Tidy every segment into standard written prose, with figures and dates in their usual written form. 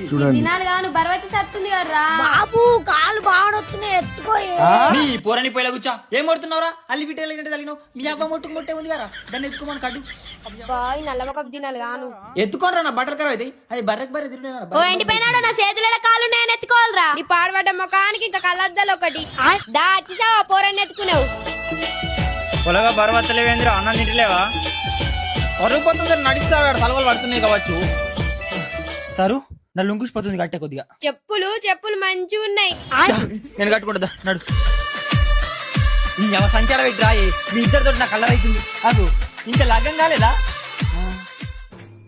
చూడండి బరవచ్చి సత్తుంది కదరా బాబు కాలు బాగున్నాయి ఎత్తుకో నీ పోరని పోయిలా కూర్చా ఏం కొడుతున్నావురా అల్లి బిడ్డలు తగినావు మీ అబ్బా మొట్టే ఉంది కదా దాన్ని ఎత్తుకోమని కడ్డు బాయ్ నల్లమొకపు దినాలు గాను ఎత్తుకోనరా నా బట్టలు కరావు అయితే అది బర్రెకి బర్రె ఓ ఎండిపోయినాడు నా చేతుల కాళ్ళు నేను ఎత్తుకోవాలరా నీ పాడబడ్డ ముఖానికి ఇంకా కళ్ళద్దాలు ఒకటి దా వచ్చిసావా పోరాన్ని ఎత్తుకున్నావు పొలగా బరవత్తలేవేంద్ర అన్నం తింటలేవా సరుకుపోతుంది నడిస్తాడు తలవలు పడుతున్నాయి కావచ్చు సరు నా లుంకుసిపోతుంది కట్టే కొద్దిగా చెప్పులు మంచిగా ఉన్నాయి నేను కట్టుకుంటుందా నడు నీ సంచారం పెట్టి రాయి మీ ఇద్దరితో నా కలర్ అవుతుంది అగు ఇంకా లగ్గం కాలేదా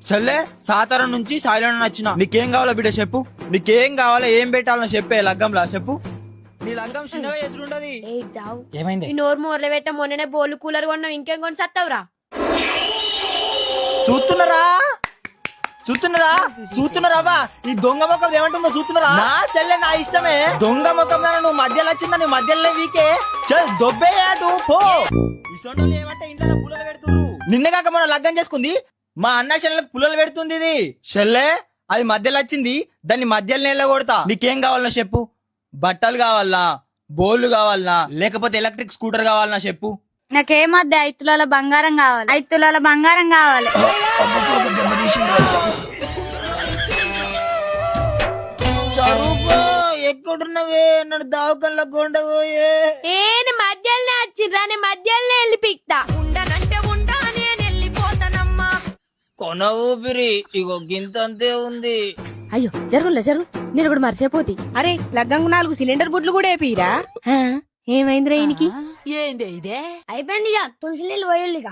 చల్లే సాతారం నుంచి సాయిలో వచ్చిన నీకేం కావాలో బిడ్డ చెప్పు నీకేం కావాలో ఏం పెట్టాలో చెప్పే లగ్గంలా చెప్పు నీ లగ్గం చిన్నగా చేసుకుంటది ఏమైంది నోరు మోర్లు పెట్ట మొన్ననే బోలు కూలర్ కొన్నావు ఇంకేం కొని సత్తావురా చూస్తున్నారా ఈ దొంగ ముఖం ఏమంటుందో చూస్తున్నారా నా చెల్లె నా ఇష్టమే దొంగ ముఖం దాని నువ్వు మధ్యలో వచ్చిందా నీ మధ్యలో వీకే చల్ దొబ్బేయాడు పో ఇసొంటోళ్ళు ఏమంటే ఇంట్లో పుల్లలు పెడుతురు నిన్న కాక మనం లగ్గం చేసుకుంది మా అన్న చెల్లెలకు పుల్లలు పెడుతుంది ఇది చెల్లె అది మధ్యలో వచ్చింది దాన్ని మధ్యలో నెల కొడతా నీకేం కావాలన్నా చెప్పు బట్టలు కావాలనా బోర్లు కావాలనా లేకపోతే ఎలక్ట్రిక్ స్కూటర్ కావాలనా చెప్పు నాకేమద్దు 5 తులాల బంగారం కావాలి 5 తులాల బంగారం కావాలి ఎక్కడున్నవే నన్ను దావకంలో కొండపోయే ఏని మధ్యలోనే వచ్చిర్రా నీ మధ్యలోనే వెళ్ళి పిక్తా ఉండనంటే ఉంటా నేను వెళ్ళిపోతానమ్మా కొన ఊపిరి ఇగో గింతంతే ఉంది అయ్యో జరుగులే నేను కూడా మర్చిపోతి అరే లగ్గంకు 4 సిలిండర్ బుడ్లు కూడా వేపిరా ఏమైందిరా ఈయనకి అయిపోయింది ఇక తులసి నీళ్ళు పోయాలి ఇక